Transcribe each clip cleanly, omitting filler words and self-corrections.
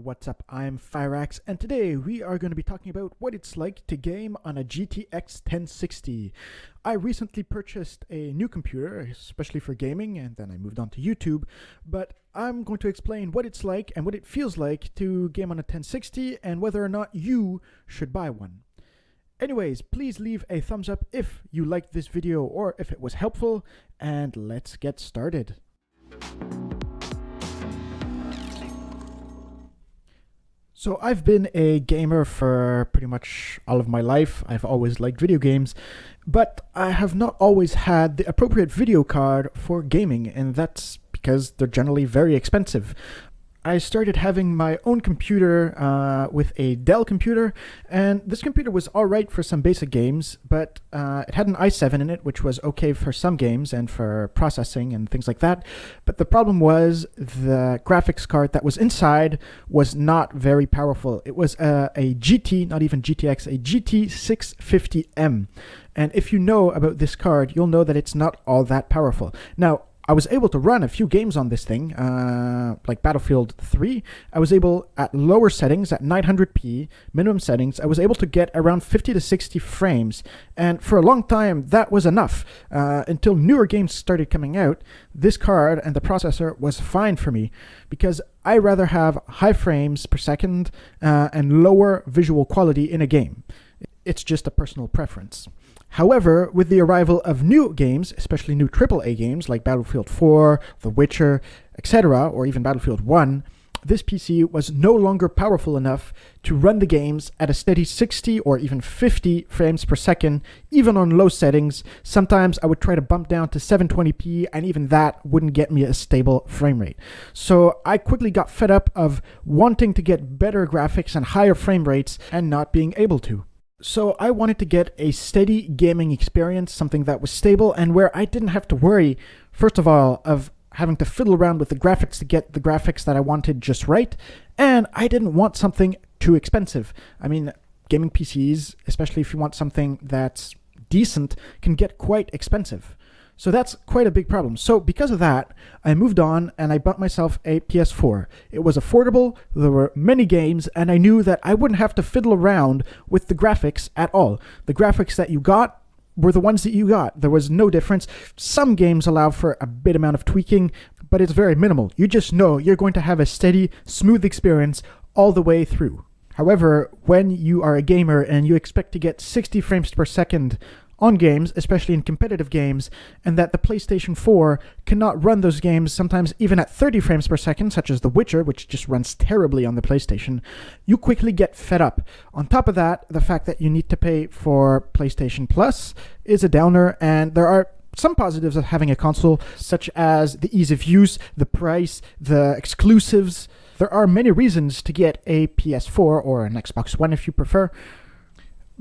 what's up? I'm Firax, and today we are going to be talking about what it's like to game on a GTX 1060. I recently purchased a new computer, especially for gaming, and then I moved on to YouTube, but I'm going to explain what it's like and what it feels like to game on a 1060 and whether or not you should buy one. Anyways, please leave a thumbs up if you liked this video or if it was helpful, and let's get started. So I've been a gamer for pretty much all of my life. I've always liked video games, but I have not always had the appropriate video card for gaming, and that's because they're generally very expensive. I started having my own computer with a Dell computer, and this computer was alright for some basic games, but it had an i7 in it, which was okay for some games and for processing and things like that. But the problem was the graphics card that was inside was not very powerful. It was a GT, not even GTX, a GT650M. And if you know about this card, you'll know that it's not all that powerful. Now, I was able to run a few games on this thing, like Battlefield 3. I was able, at lower settings, at 900p, minimum settings, I was able to get around 50 to 60 frames. And for a long time, that was enough. Until newer games started coming out, this card and the processor was fine for me, because I rather have high frames per second and lower visual quality in a game. It's just a personal preference. However, with the arrival of new games, especially new AAA games like Battlefield 4, The Witcher, etc., or even Battlefield 1, this PC was no longer powerful enough to run the games at a steady 60 or even 50 frames per second, even on low settings. Sometimes I would try to bump down to 720p, and even that wouldn't get me a stable frame rate. So I quickly got fed up of wanting to get better graphics and higher frame rates and not being able to. So I wanted to get a steady gaming experience, something that was stable and where I didn't have to worry, first of all, of having to fiddle around with the graphics to get the graphics that I wanted just right, and I didn't want something too expensive. I mean, gaming PCs, especially if you want something that's decent, can get quite expensive. So that's quite a big problem. So because of that, I moved on and I bought myself a PS4. It was affordable, there were many games, and I knew that I wouldn't have to fiddle around with the graphics at all. The graphics that you got were the ones that you got. There was no difference. Some games allow for a bit amount of tweaking, but it's very minimal. You just know you're going to have a steady, smooth experience all the way through. However, when you are a gamer and you expect to get 60 frames per second on games, especially in competitive games, and that the PlayStation 4 cannot run those games sometimes even at 30 frames per second, such as The Witcher, which just runs terribly on the PlayStation, you quickly get fed up. On top of that, the fact that you need to pay for PlayStation Plus is a downer, and there are some positives of having a console, such as the ease of use, the price, the exclusives. There are many reasons to get a PS4 or an Xbox One if you prefer.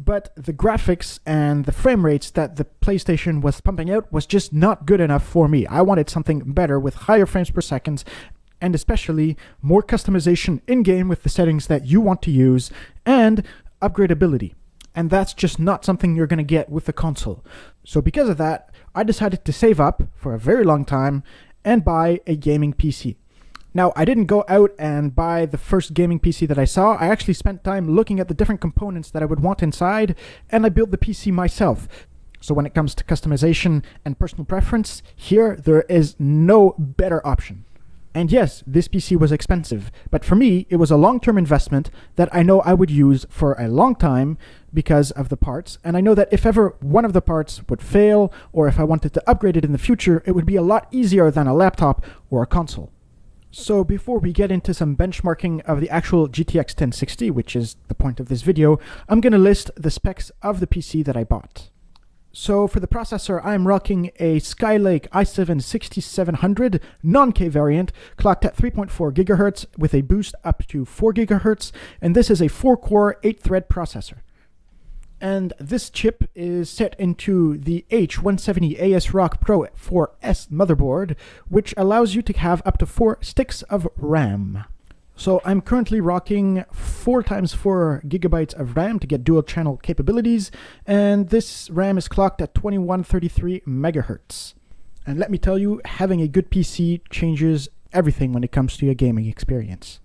But the graphics and the frame rates that the PlayStation was pumping out was just not good enough for me. I wanted something better with higher frames per second, and especially more customization in-game with the settings that you want to use, and upgradability. And that's just not something you're going to get with the console. So because of that, I decided to save up for a very long time and buy a gaming PC. Now, I didn't go out and buy the first gaming PC that I saw. I actually spent time looking at the different components that I would want inside, and I built the PC myself. So when it comes to customization and personal preference, here there is no better option. And yes, this PC was expensive, but for me, it was a long-term investment that I know I would use for a long time because of the parts, and I know that if ever one of the parts would fail, or if I wanted to upgrade it in the future, it would be a lot easier than a laptop or a console. So before we get into some benchmarking of the actual GTX 1060, which is the point of this video, I'm going to list the specs of the PC that I bought. So for the processor, I'm rocking a Skylake i7-6700 non-K variant, clocked at 3.4 GHz with a boost up to 4 GHz, and this is a 4-core, 8-thread processor. And this chip is set into the H170 ASRock Pro4S motherboard, which allows you to have up to 4 sticks of RAM. So I'm currently rocking 4x4 gigabytes of RAM to get dual channel capabilities, and this RAM is clocked at 2133 megahertz. And let me tell you, having a good PC changes everything when it comes to your gaming experience.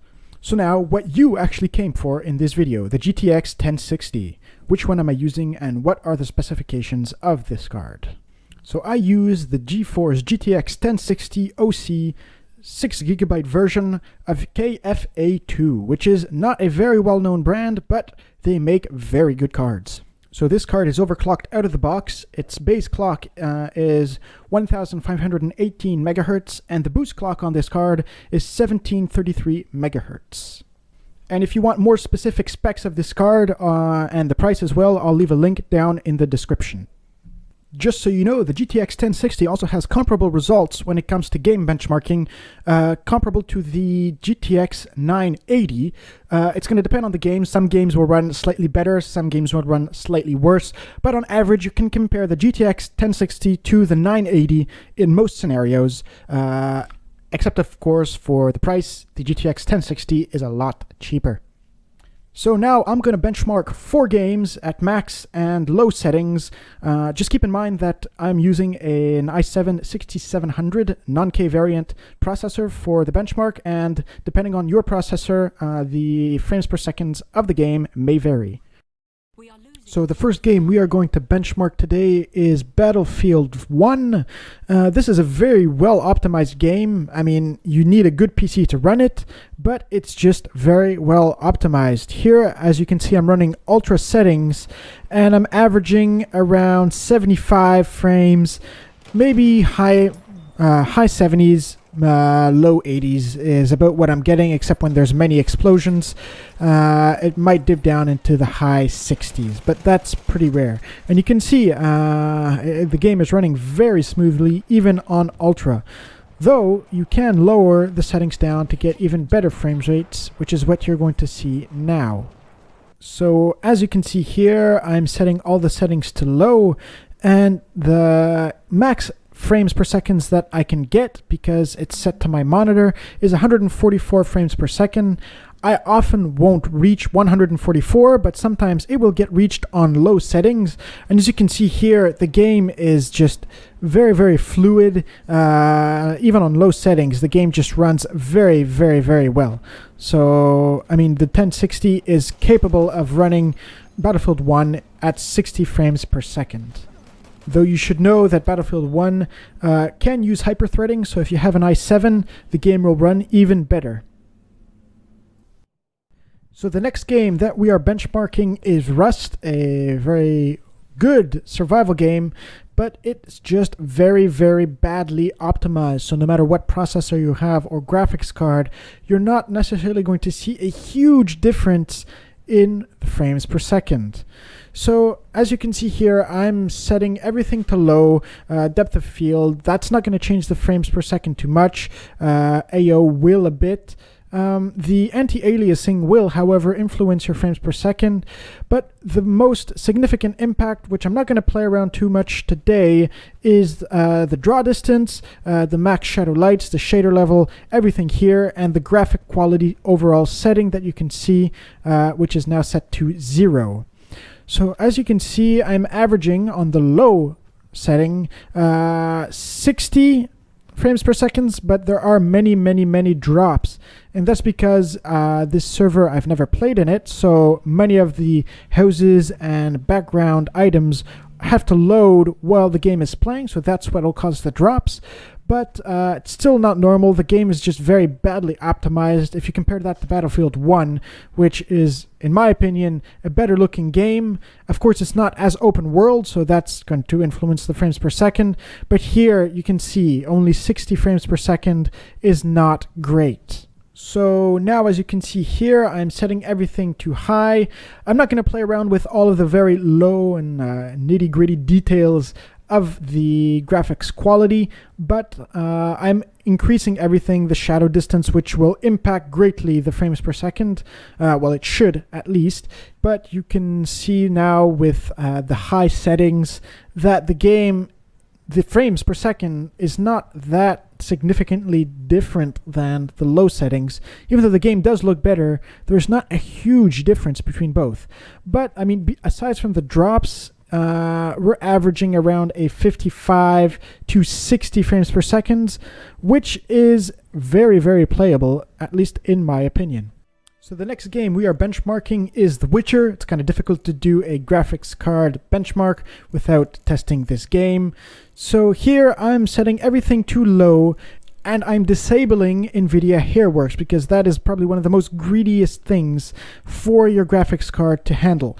So now, what you actually came for in this video, the GTX 1060. Which one am I using and what are the specifications of this card? So I use the GeForce GTX 1060 OC 6GB version of KFA2, which is not a very well-known brand, but they make very good cards. So this card is overclocked out of the box. Its base clock is 1518 megahertz, and the boost clock on this card is 1733 megahertz. And if you want more specific specs of this card and the price as well, I'll leave a link down in the description. Just so you know, the GTX 1060 also has comparable results when it comes to game benchmarking, comparable to the GTX 980. It's going to depend on the game. Some games will run slightly better, some games will run slightly worse, but on average you can compare the GTX 1060 to the 980 in most scenarios, except of course for the price. The GTX 1060 is a lot cheaper. So now I'm going to benchmark 4 games at max and low settings. Just keep in mind that I'm using an i7 6700 non-K variant processor for the benchmark, and depending on your processor, the frames per second of the game may vary. So the first game we are going to benchmark today is Battlefield 1. This is a very well optimized game. I mean, you need a good PC to run it, but it's just very well optimized. Here, as you can see, I'm running ultra settings, and I'm averaging around 75 frames, maybe high 70s. Low 80s is about what I'm getting, except when there's many explosions. It might dip down into the high 60s, but that's pretty rare. And you can see the game is running very smoothly, even on Ultra. Though you can lower the settings down to get even better frame rates, which is what you're going to see now. So as you can see here, I'm setting all the settings to low, and the max frames per second that I can get, because it's set to my monitor, is 144 frames per second. I often won't reach 144, but sometimes it will get reached on low settings. And as you can see here, the game is just very, very fluid. Even on low settings, the game just runs very, very, very well. So, I mean, the 1060 is capable of running Battlefield 1 at 60 frames per second. Though you should know that Battlefield 1 can use hyperthreading, so if you have an i7, the game will run even better. So the next game that we are benchmarking is Rust, a very good survival game, but it's just very, very badly optimized. So no matter what processor you have or graphics card, you're not necessarily going to see a huge difference in the frames per second. So as you can see here, I'm setting everything to low, depth of field. That's not going to change the frames per second too much. AO will a bit. The anti-aliasing will, however, influence your frames per second, but the most significant impact, which I'm not going to play around too much today, is the draw distance, the max shadow lights, the shader level, everything here, and the graphic quality overall setting that you can see, which is now set to 0. So as you can see, I'm averaging on the low setting 60 frames per second, but there are many, many, many drops. And that's because this server, I've never played in it, so many of the houses and background items have to load while the game is playing, so that's what will cause the drops. But it's still not normal. The game is just very badly optimized. If you compare that to Battlefield 1, which is, in my opinion, a better looking game. Of course, it's not as open world, so that's going to influence the frames per second. But here you can see only 60 frames per second is not great. So now, as you can see here, I'm setting everything to high. I'm not going to play around with all of the very low and nitty-gritty details of the graphics quality, but I'm increasing everything, the shadow distance, which will impact greatly the frames per second. Well, it should at least, but you can see now with the high settings that the game, the frames per second is not that significantly different than the low settings. Even though the game does look better, there's not a huge difference between both. But I mean, aside from the drops, we're averaging around a 55 to 60 frames per second, which is very, very playable, at least in my opinion. So the next game we are benchmarking is The Witcher. It's kind of difficult to do a graphics card benchmark without testing this game. So here I'm setting everything to low and I'm disabling Nvidia Hairworks because that is probably one of the most greediest things for your graphics card to handle.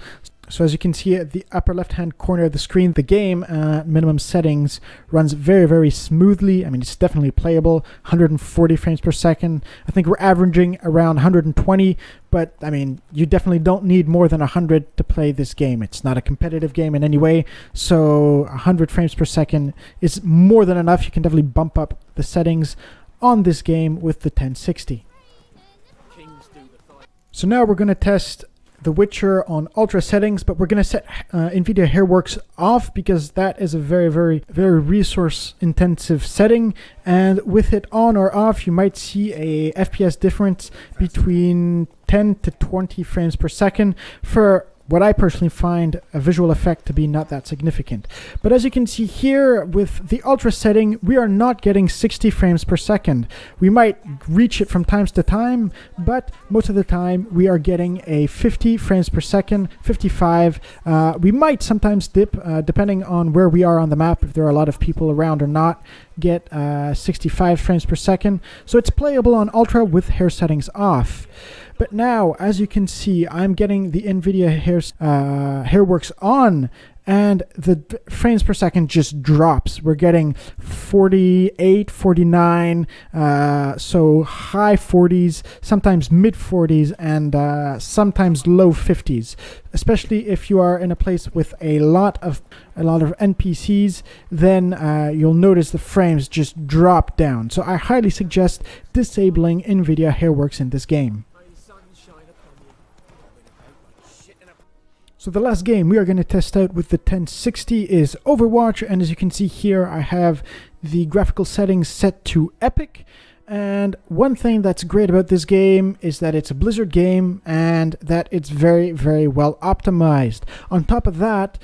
So as you can see at the upper left hand corner of the screen, the game at minimum settings runs very, very smoothly. I mean, it's definitely playable, 140 frames per second. I think we're averaging around 120, but I mean, you definitely don't need more than 100 to play this game. It's not a competitive game in any way, so 100 frames per second is more than enough. You can definitely bump up the settings on this game with the 1060. So now we're going to test The Witcher on ultra settings, but we're going to set Nvidia Hairworks off because that is a very, very, very resource intensive setting, and with it on or off you might see a FPS difference between 10 to 20 frames per second for what I personally find a visual effect to be not that significant. But as you can see here with the ultra setting, we are not getting 60 frames per second. We might reach it from time to time, but most of the time we are getting a 50 frames per second, 55. We might sometimes dip, depending on where we are on the map, if there are a lot of people around or not, get 65 frames per second. So it's playable on ultra with hair settings off. But now, as you can see, I'm getting the Nvidia Hairworks on, and the frames per second just drops. We're getting 48, 49, so high 40s, sometimes mid 40s, and sometimes low 50s. Especially if you are in a place with a lot of NPCs, then you'll notice the frames just drop down. So I highly suggest disabling Nvidia Hairworks in this game. So the last game we are going to test out with the 1060 is Overwatch, and as you can see here I have the graphical settings set to epic. And one thing that's great about this game is that it's a Blizzard game and that it's very, very well optimized. On top of that,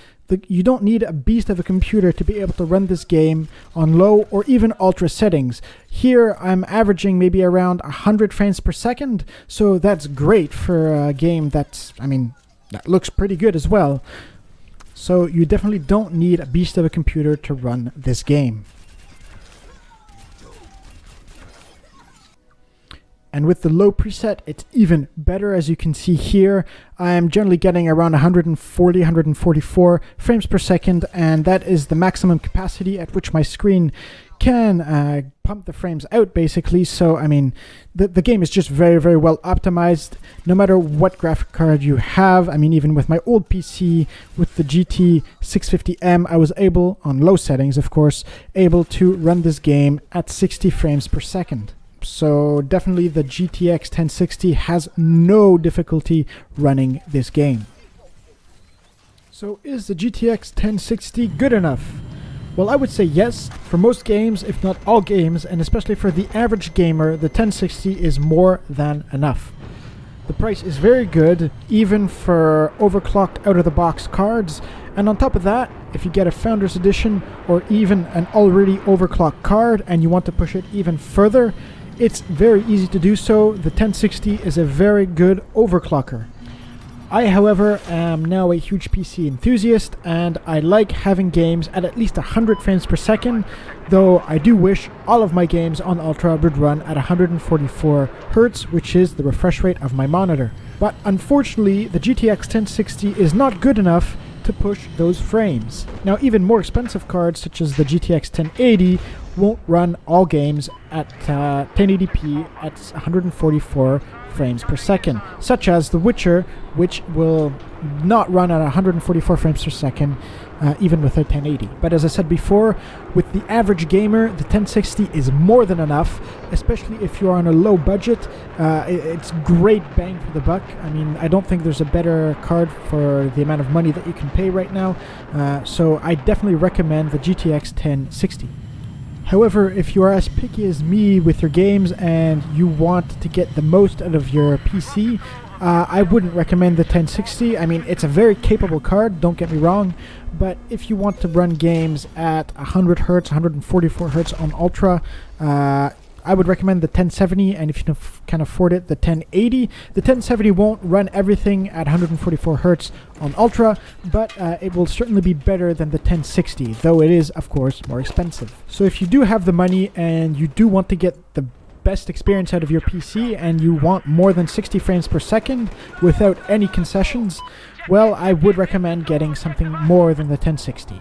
you don't need a beast of a computer to be able to run this game on low or even ultra settings. Here I'm averaging maybe around 100 frames per second, so that's great for a game that's, I mean, that looks pretty good as well. So you definitely don't need a beast of a computer to run this game. And with the low preset, it's even better. As you can see here, I'm generally getting around 140, 144 frames per second, and that is the maximum capacity at which my screen can pump the frames out, basically. So I mean, the game is just very, very well optimized no matter what graphic card you have. I mean, even with my old PC with the GT 650M, I was able, on low settings of course, able to run this game at 60 frames per second. So definitely the GTX 1060 has no difficulty running this game. So is the GTX 1060 good enough? Well, I would say yes. For most games, if not all games, and especially for the average gamer, the 1060 is more than enough. The price is very good, even for overclocked out-of-the-box cards. And on top of that, if you get a Founders Edition or even an already overclocked card and you want to push it even further, it's very easy to do so. The 1060 is a very good overclocker. I, however, am now a huge PC enthusiast, and I like having games at least 100 frames per second, though I do wish all of my games on Ultra would run at 144 Hz, which is the refresh rate of my monitor. But unfortunately, the GTX 1060 is not good enough to push those frames. Now, even more expensive cards, such as the GTX 1080, won't run all games at 1080p at 144 frames per second, such as The Witcher, which will not run at 144 frames per second even with a 1080. But as I said before, with the average gamer, the 1060 is more than enough, especially if you're on a low budget. It's great bang for the buck. I mean, I don't think there's a better card for the amount of money that you can pay right now, so I definitely recommend the GTX 1060. However, if you are as picky as me with your games and you want to get the most out of your PC, I wouldn't recommend the 1060. I mean, it's a very capable card, don't get me wrong, but if you want to run games at 100 Hz, 144 Hz on Ultra, I would recommend the 1070, and if you can afford it, the 1080. The 1070 won't run everything at 144 Hz on Ultra, but it will certainly be better than the 1060, though it is, of course, more expensive. So if you do have the money and you do want to get the best experience out of your PC and you want more than 60 frames per second without any concessions, well, I would recommend getting something more than the 1060.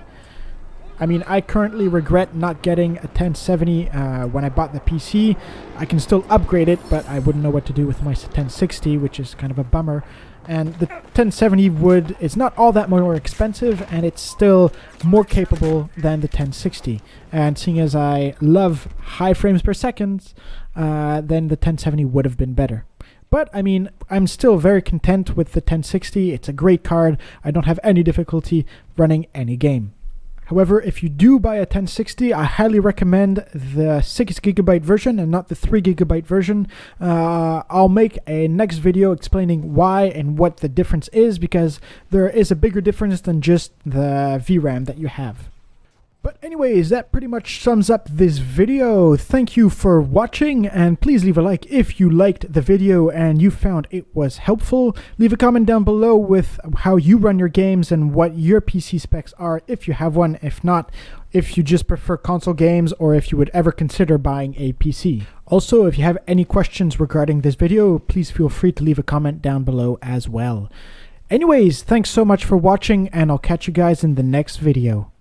I mean, I currently regret not getting a 1070 when I bought the PC. I can still upgrade it, but I wouldn't know what to do with my 1060, which is kind of a bummer. And the 1070 it's not all that more expensive, and it's still more capable than the 1060. And seeing as I love high frames per second, then the 1070 would have been better. But, I mean, I'm still very content with the 1060. It's a great card. I don't have any difficulty running any game. However, if you do buy a 1060, I highly recommend the 6GB version and not the 3GB version. I'll make a next video explaining why and what the difference is, because there is a bigger difference than just the VRAM that you have. But anyways, that pretty much sums up this video. Thank you for watching, and please leave a like if you liked the video and you found it was helpful. Leave a comment down below with how you run your games and what your PC specs are if you have one. If not, if you just prefer console games, or if you would ever consider buying a PC. Also, if you have any questions regarding this video, please feel free to leave a comment down below as well. Anyways, thanks so much for watching, and I'll catch you guys in the next video.